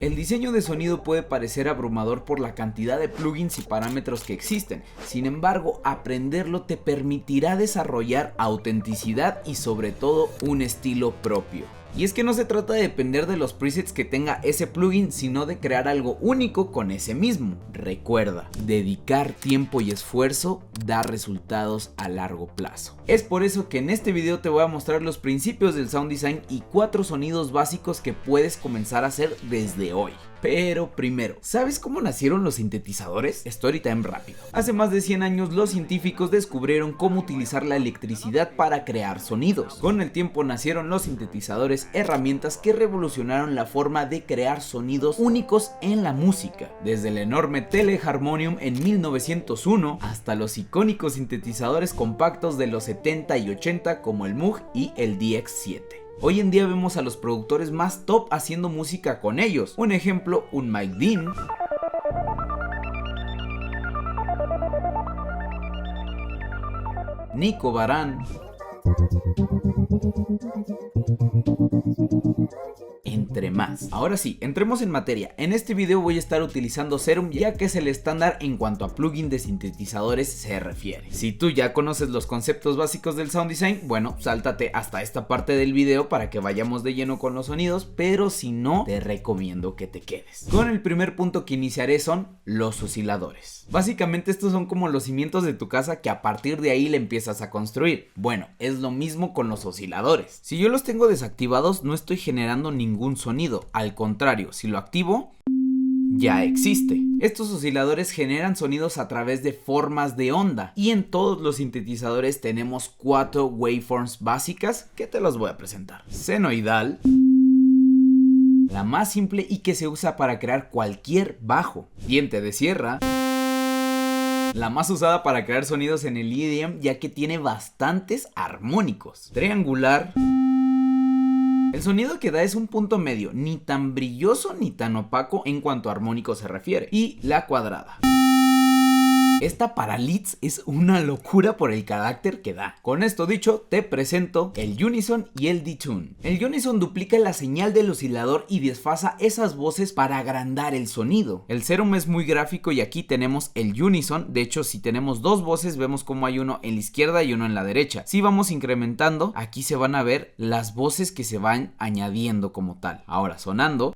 El diseño de sonido puede parecer abrumador por la cantidad de plugins y parámetros que existen. Sin embargo, aprenderlo te permitirá desarrollar autenticidad y sobre todo un estilo propio. Y es que no se trata de depender de los presets que tenga ese plugin, sino de crear algo único con ese mismo. Recuerda, dedicar tiempo y esfuerzo da resultados a largo plazo. Es por eso que en este video te voy a mostrar los principios del sound design y 4 sonidos básicos que puedes comenzar a hacer desde hoy. Pero primero, ¿sabes cómo nacieron los sintetizadores? Storytime rápido. Hace más de 100 años los científicos descubrieron cómo utilizar la electricidad para crear sonidos. Con el tiempo nacieron los sintetizadores, herramientas que revolucionaron la forma de crear sonidos únicos en la música. Desde el enorme Teleharmonium en 1901 hasta los icónicos sintetizadores compactos de los 70 y 80 como el Moog y el DX7. Hoy en día vemos a los productores más top haciendo música con ellos. Un ejemplo, un Mike Dean, Nico Baran, entre más. Ahora sí, entremos en materia. En este video voy a estar utilizando Serum, ya que es el estándar en cuanto a plugin de sintetizadores se refiere. Si tú ya conoces los conceptos básicos del sound design, bueno, sáltate hasta esta parte del video para que vayamos de lleno con los sonidos, pero si no, te recomiendo que te quedes. Con el primer punto que iniciaré son los osciladores. Básicamente estos son como los cimientos de tu casa que a partir de ahí le empiezas a construir. Bueno, es lo mismo con los osciladores. Si yo los tengo desactivados, no estoy generando ningún sonido. Al contrario, si lo activo, ya existe. Estos osciladores generan sonidos a través de formas de onda y en todos los sintetizadores tenemos 4 waveforms básicas que te los voy a presentar. Senoidal, la más simple y que se usa para crear cualquier bajo. Diente de sierra, la más usada para crear sonidos en el EDM ya que tiene bastantes armónicos. Triangular, el sonido que da es un punto medio, ni tan brilloso ni tan opaco en cuanto a armónico se refiere. Y la cuadrada. Esta para leads es una locura por el carácter que da. Con esto dicho, te presento el Unison y el Detune. El Unison duplica la señal del oscilador y desfasa esas voces para agrandar el sonido. El Serum es muy gráfico y aquí tenemos el Unison. De hecho, si tenemos dos voces, vemos como hay uno en la izquierda y uno en la derecha. Si vamos incrementando, aquí se van a ver las voces que se van añadiendo como tal. Ahora, sonando.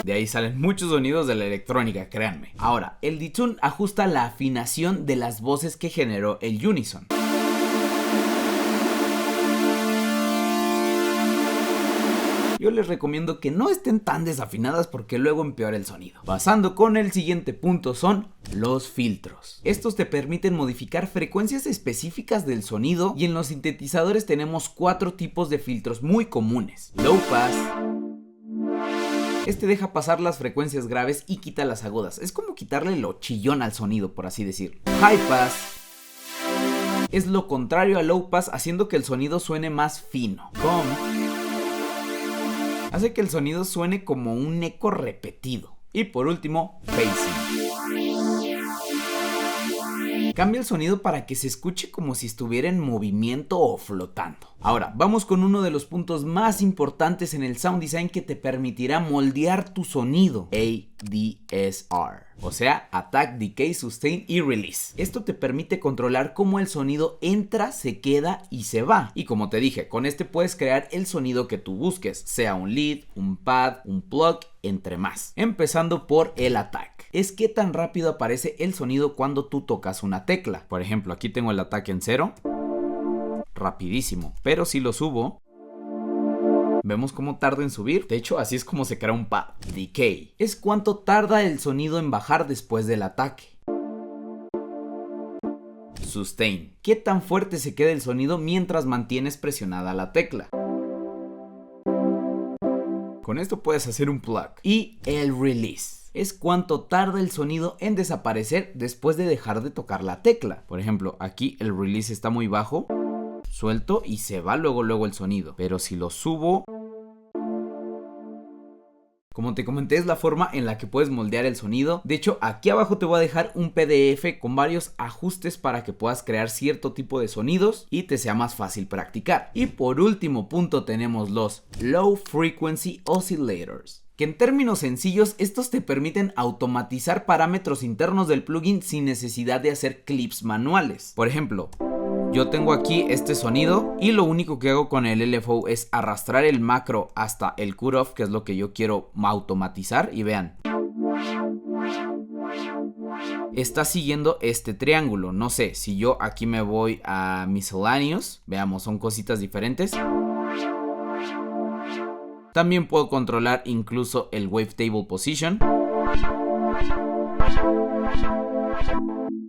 De ahí salen muchos sonidos de la electrónica, créanme. Ahora, el Detune ajusta la afinación de las voces que generó el Unison. Yo les recomiendo que no estén tan desafinadas porque luego empeora el sonido. Pasando con el siguiente punto son los filtros. Estos te permiten modificar frecuencias específicas del sonido y en los sintetizadores tenemos 4 tipos de filtros muy comunes. Low Pass. Este deja pasar las frecuencias graves y quita las agudas. Es como quitarle lo chillón al sonido, por así decirlo. High Pass es lo contrario a Low Pass, haciendo que el sonido suene más fino. Comb hace que el sonido suene como un eco repetido. Y por último, Phasing. Cambia el sonido para que se escuche como si estuviera en movimiento o flotando. Ahora, vamos con uno de los puntos más importantes en el sound design que te permitirá moldear tu sonido. ADSR. O sea, Attack, Decay, Sustain y Release. Esto te permite controlar cómo el sonido entra, se queda y se va. Y como te dije, con este puedes crear el sonido que tú busques, sea un lead, un pad, un plug, entre más. Empezando por el Attack. Es qué tan rápido aparece el sonido cuando tú tocas una tecla. Por ejemplo, aquí tengo el Attack en 0. Rapidísimo. Pero si lo subo, vemos cómo tarda en subir. De hecho, así es como se crea un pad. Decay es cuánto tarda el sonido en bajar después del ataque. Sustain, qué tan fuerte se queda el sonido mientras mantienes presionada la tecla. Con esto puedes hacer un plug. Y el release es cuánto tarda el sonido en desaparecer después de dejar de tocar la tecla. Por ejemplo, aquí el release está muy bajo, suelto y se va luego el sonido. Pero si lo subo, Como te comenté, es la forma en la que puedes moldear el sonido. De hecho, aquí abajo te voy a dejar un PDF con varios ajustes para que puedas crear cierto tipo de sonidos y te sea más fácil practicar. Y por último punto tenemos los Low Frequency Oscillators, que en términos sencillos estos te permiten automatizar parámetros internos del plugin sin necesidad de hacer clips manuales. Por ejemplo, yo tengo aquí este sonido y lo único que hago con el LFO es arrastrar el macro hasta el cutoff, que es lo que yo quiero automatizar, y vean, está siguiendo este triángulo. No sé, si yo aquí me voy a Miscellaneous, veamos, son cositas diferentes. También puedo controlar incluso el Wavetable Position.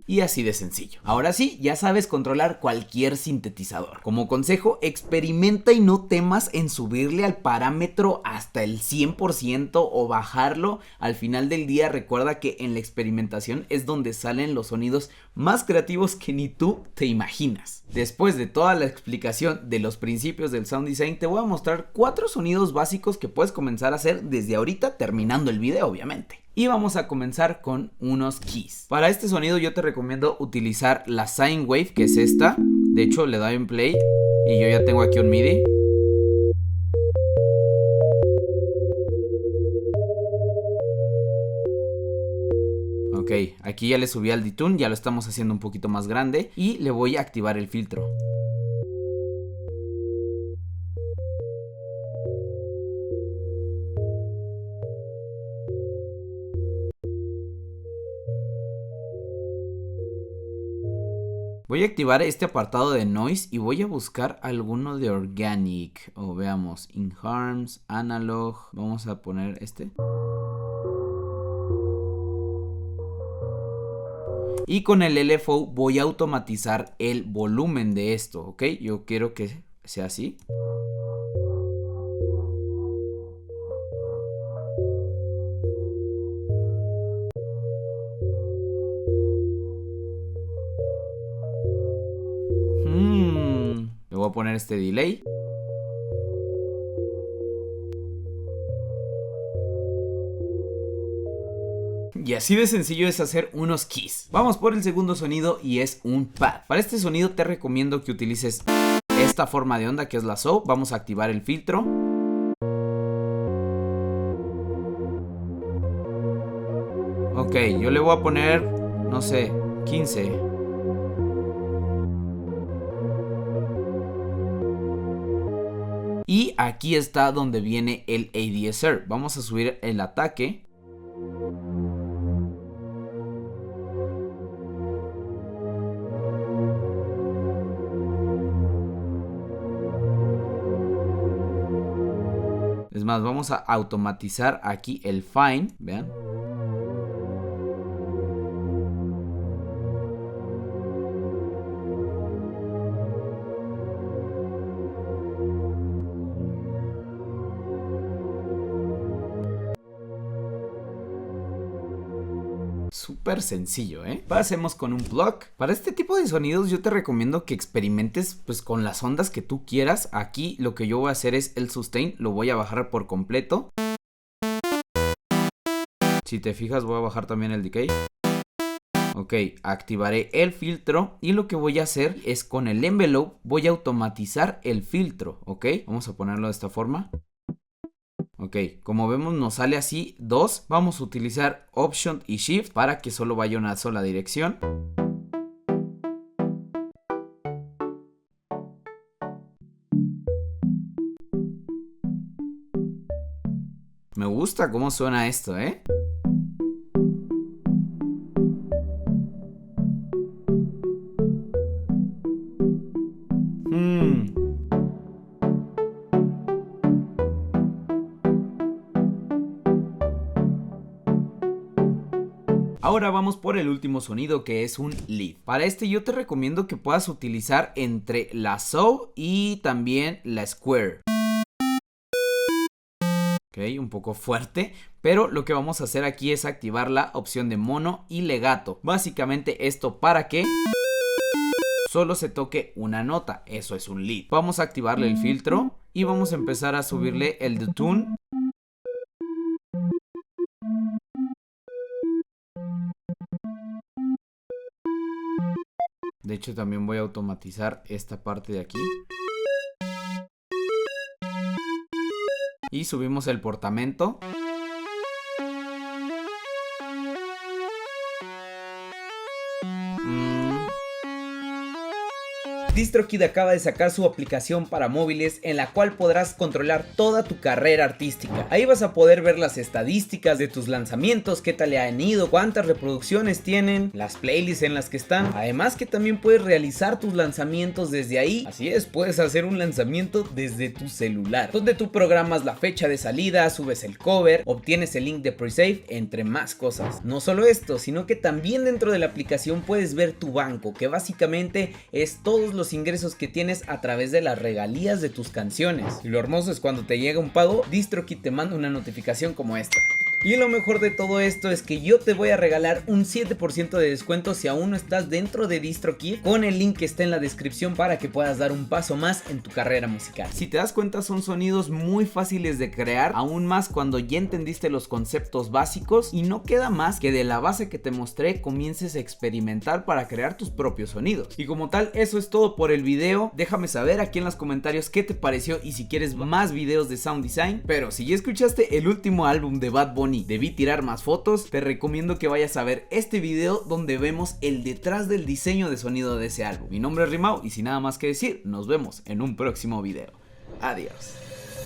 Y así de sencillo. Ahora sí, ya sabes controlar cualquier sintetizador. Como consejo, experimenta y no temas en subirle al parámetro hasta el 100% o bajarlo. Al final del día, recuerda que en la experimentación es donde salen los sonidos más creativos que ni tú te imaginas. Después de toda la explicación de los principios del sound design, te voy a mostrar 4 sonidos básicos que puedes comenzar a hacer desde ahorita, terminando el video, obviamente. Y vamos a comenzar con unos keys. Para este sonido yo te recomiendo utilizar la sine wave, que es esta. De hecho, le doy en play y yo ya tengo aquí un MIDI. Ok, aquí ya le subí al detune, ya lo estamos haciendo un poquito más grande y le voy a activar el filtro. Voy a activar este apartado de noise y voy a buscar alguno de organic. O veamos, in harms, analog. Vamos a poner este. Y con el LFO voy a automatizar el volumen de esto, ¿ok? Yo quiero que sea así. Le voy a poner este delay. Y así de sencillo es hacer unos keys. Vamos por el segundo sonido y es un pad. Para este sonido te recomiendo que utilices esta forma de onda que es la saw. Vamos a activar el filtro. Ok, yo le voy a poner, no sé, 15. Y aquí está donde viene el ADSR. Vamos a subir el ataque. Es más, vamos a automatizar aquí el fine. Vean. Súper sencillo, ¿eh? Pasemos con un plug. Para este tipo de sonidos yo te recomiendo que experimentes pues con las ondas que tú quieras. Aquí lo que yo voy a hacer es el sustain, lo voy a bajar por completo. Si te fijas, voy a bajar también el decay. Ok, activaré el filtro y lo que voy a hacer es con el envelope voy a automatizar el filtro, ¿ok? Vamos a ponerlo de esta forma. Ok, como vemos nos sale así 2. Vamos a utilizar Option y Shift para que solo vaya una sola dirección. Me gusta cómo suena esto, ¿eh? Ahora vamos por el último sonido, que es un lead. Para este yo te recomiendo que puedas utilizar entre la saw y también la square. Ok, un poco fuerte, pero lo que vamos a hacer aquí es activar la opción de mono y legato. Básicamente esto para que solo se toque una nota, eso es un lead. Vamos a activarle el filtro y vamos a empezar a subirle el detune. hecho también voy a automatizar esta parte de aquí. Y subimos el portamento. DistroKid acaba de sacar su aplicación para móviles en la cual podrás controlar toda tu carrera artística. Ahí vas a poder ver las estadísticas de tus lanzamientos, qué tal le han ido, cuántas reproducciones tienen, las playlists en las que están. Además que también puedes realizar tus lanzamientos desde ahí. Así es, puedes hacer un lanzamiento desde tu celular, donde tú programas la fecha de salida, subes el cover, obtienes el link de pre-save, entre más cosas. No solo esto, sino que también dentro de la aplicación puedes ver tu banco, que básicamente es todos los ingresos que tienes a través de las regalías de tus canciones. Y lo hermoso es cuando te llega un pago, DistroKid te manda una notificación como esta. Y lo mejor de todo esto es que yo te voy a regalar un 7% de descuento si aún no estás dentro de DistroKid, con el link que está en la descripción para que puedas dar un paso más en tu carrera musical. Si te das cuenta, son sonidos muy fáciles de crear, aún más cuando ya entendiste los conceptos básicos, y no queda más que de la base que te mostré comiences a experimentar para crear tus propios sonidos. Y como tal, eso es todo por el video. Déjame saber aquí en los comentarios qué te pareció y si quieres más videos de sound design. Pero si ya escuchaste el último álbum de Bad Bunny, Debí tirar más fotos, te recomiendo que vayas a ver este video donde vemos el detrás del diseño de sonido de ese álbum. Mi nombre es Rimao y sin nada más que decir, nos vemos en un próximo video. Adiós.